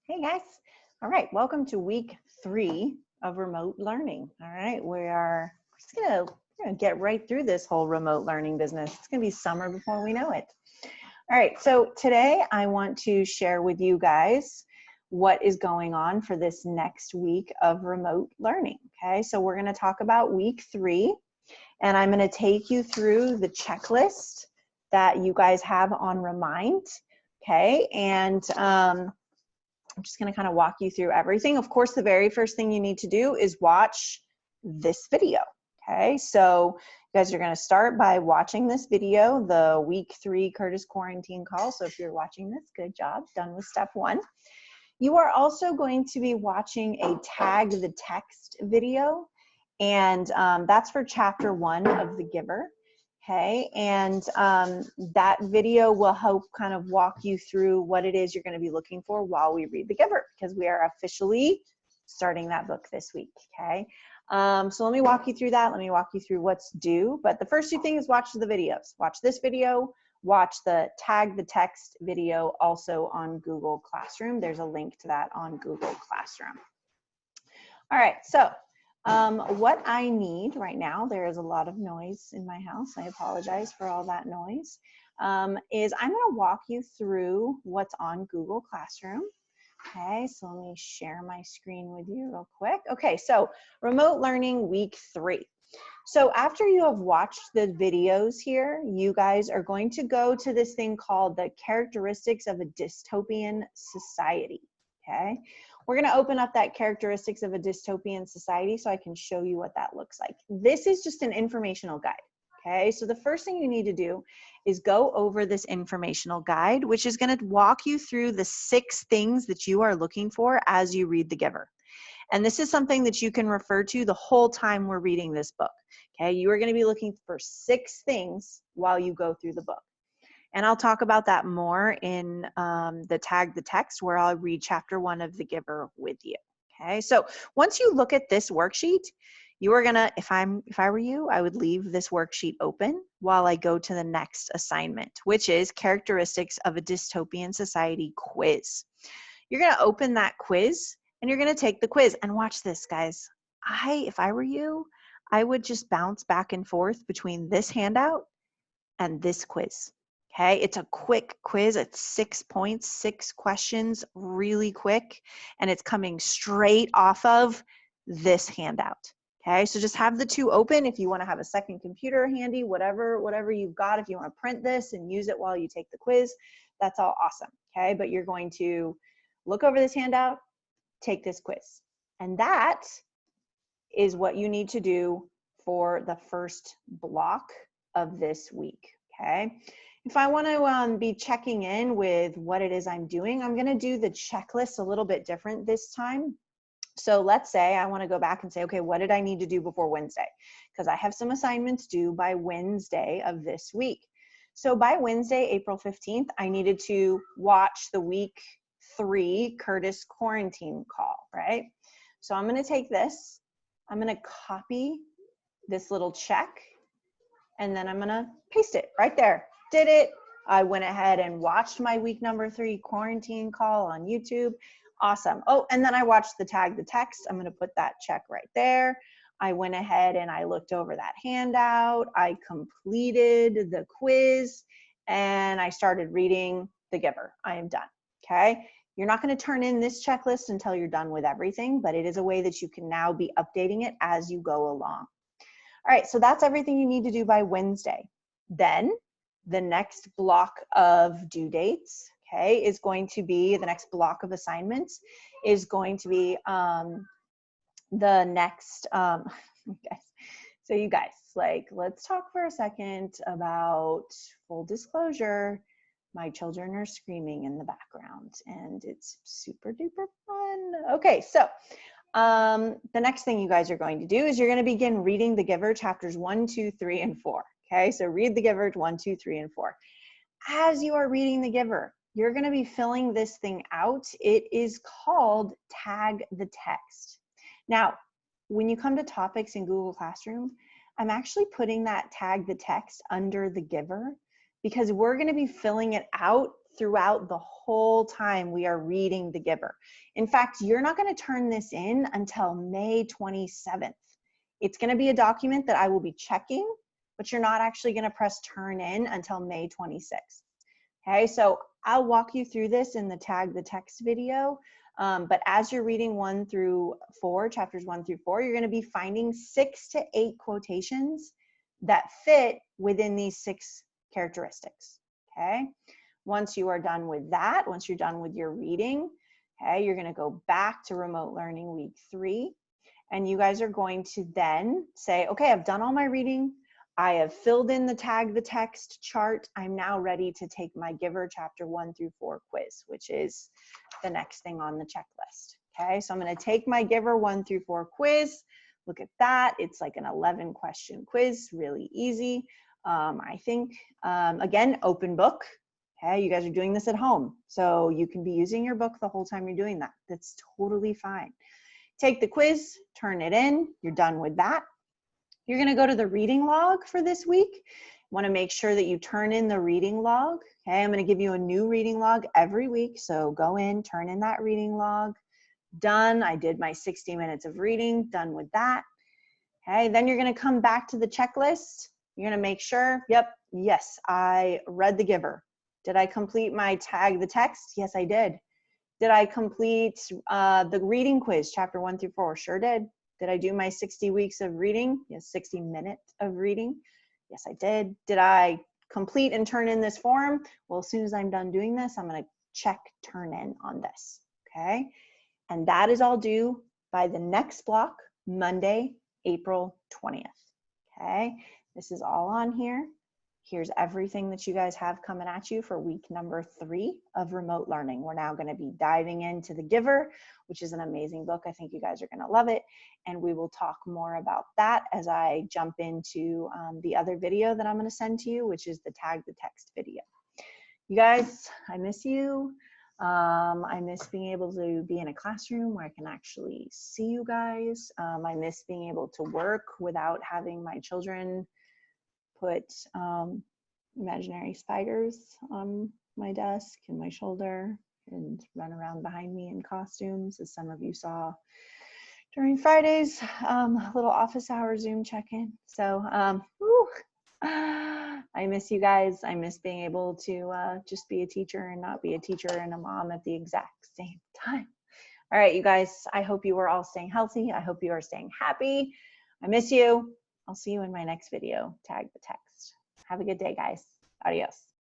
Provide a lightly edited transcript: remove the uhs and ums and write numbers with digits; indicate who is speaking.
Speaker 1: Hey guys. All right, welcome to week 3 of remote learning. All right, we're just gonna get right through this whole remote learning business. It's gonna be summer before we know it. All right, so today I want to share with you guys what is going on for this next week of remote learning. Okay, so we're gonna talk about week 3, and I'm gonna take you through the checklist that you guys have on Remind. Okay, and I'm just going to kind of walk you through everything. Of course, the very first thing you need to do is watch this video. Okay, so you guys are going to start by watching this video, the week 3 Curtis quarantine call. So if you're watching this, good job, done with step 1. You are also going to be watching a tag the text video, and that's for chapter 1 of The Giver. Okay, and that video will help kind of walk you through what it is you're going to be looking for while we read The Giver, because we are officially starting that book this week. Okay, so let me walk you through that. Let me walk you through what's due. But the first 2 things is watch the videos. Watch this video. Watch the tag the text video also on Google Classroom. There's a link to that on Google Classroom. All right, so what I need right now, there is a lot of noise in my house. I apologize for all that noise. Is I'm going to walk you through what's on Google Classroom. Okay, so let me share my screen with you real quick. Okay, so remote learning week 3. So after you have watched the videos here, you guys are going to go to this thing called the characteristics of a dystopian society. Okay, we're going to open up that characteristics of a dystopian society so I can show you what that looks like. This is just an informational guide. Okay, so the first thing you need to do is go over this informational guide, which is going to walk you through the 6 things that you are looking for as you read The Giver. And this is something that you can refer to the whole time we're reading this book. Okay, you are going to be looking for 6 things while you go through the book. And I'll talk about that more in the tag the text, where I'll read chapter 1 of The Giver with you. Okay, so once you look at this worksheet, you are gonna, if I were you, I would leave this worksheet open while I go to the next assignment, which is characteristics of a dystopian society quiz. You're gonna open that quiz and you're gonna take the quiz. And watch this, guys. If I were you, I would just bounce back and forth between this handout and this quiz. Okay, it's a quick quiz. It's 6 points, 6 questions, really quick, and it's coming straight off of this handout. Okay, so just have the 2 open if you want to have a second computer handy, whatever you've got. If you want to print this and use it while you take the quiz, that's all awesome. Okay, but you're going to look over this handout, take this quiz, and that is what you need to do for the first block of this week. Okay, if I want to be checking in with what it is I'm doing, I'm going to do the checklist a little bit different this time. So let's say I want to go back and say, okay, what did I need to do before Wednesday? Because I have some assignments due by Wednesday of this week. So by Wednesday, April 15th, I needed to watch the week 3 Curtis quarantine call, right? So I'm going to take this, I'm going to copy this little check, and then I'm going to paste it right there. Did it. I went ahead and watched my week number 3 quarantine call on YouTube. Awesome. Oh, and then I watched the tag the text. I'm going to put that check right there. I went ahead and I looked over that handout. I completed the quiz and I started reading The Giver. I am done. Okay. You're not going to turn in this checklist until you're done with everything, but it is a way that you can now be updating it as you go along. All right. So that's everything you need to do by Wednesday. Then the next block of due dates, okay, is going to be, the next block of assignments is going to be the next, guys. So you guys, like, let's talk for a second about full disclosure. My children are screaming in the background and it's super duper fun. Okay, so the next thing you guys are going to do is you're going to begin reading The Giver chapters 1, 2, 3, and 4. Okay, so read The Giver 1, 2, 3, and 4. As you are reading The Giver, you're going to be filling this thing out. It is called Tag the Text. Now, when you come to topics in Google Classroom, I'm actually putting that Tag the Text under The Giver because we're going to be filling it out throughout the whole time we are reading The Giver. In fact, you're not going to turn this in until May 27th. It's going to be a document that I will be checking, but you're not actually going to press turn in until May 26th. Okay, so I'll walk you through this in the Tag the Text video. But as you're reading 1 through 4, chapters 1 through 4, you're going to be finding 6 to 8 quotations that fit within these 6 characteristics. Okay, once you are done with that, once you're done with your reading, okay, you're going to go back to remote learning week 3, and you guys are going to then say, okay, I've done all my reading. I have filled in the Tag the Text chart. I'm now ready to take my Giver chapter 1 through 4 quiz, which is the next thing on the checklist. Okay, so I'm going to take my Giver 1 through 4 quiz. Look at that. It's like an 11 question quiz, really easy. I think, again, open book. Okay, you guys are doing this at home, so you can be using your book the whole time you're doing that. That's totally fine. Take the quiz, turn it in. You're done with that. You're going to go to the reading log for this week. You want to make sure that you turn in the reading log. Okay, I'm going to give you a new reading log every week. So go in, turn in that reading log. Done. I did my 60 minutes of reading. Done with that. Okay, then you're going to come back to the checklist. You're going to make sure, yep, yes, I read The Giver. Did I complete my Tag the Text? Yes, I did. Did I complete the reading quiz, chapter 1 through 4? Sure did. Did I do my 60 weeks of reading? Yes, 60 minutes of reading. Yes, I did. Did I complete and turn in this form? Well, as soon as I'm done doing this, I'm going to check turn in on this. Okay. And that is all due by the next block, Monday, April 20th. Okay. This is all on here. Here's everything that you guys have coming at you for week number 3 of remote learning. We're now going to be diving into The Giver, which is an amazing book. I think you guys are going to love it. And we will talk more about that as I jump into the other video that I'm going to send to you, which is the Tag the Text video. You guys, I miss you. I miss being able to be in a classroom where I can actually see you guys. I miss being able to work without having my children put imaginary spiders on my desk and my shoulder and run around behind me in costumes, as some of you saw during Friday's little office hour Zoom check-in. So I miss you guys. I miss being able to just be a teacher and not be a teacher and a mom at the exact same time. All right, you guys, I hope you are all staying healthy. I hope you are staying happy. I miss you. I'll see you in my next video, Tag the Text. Have a good day, guys. Adios.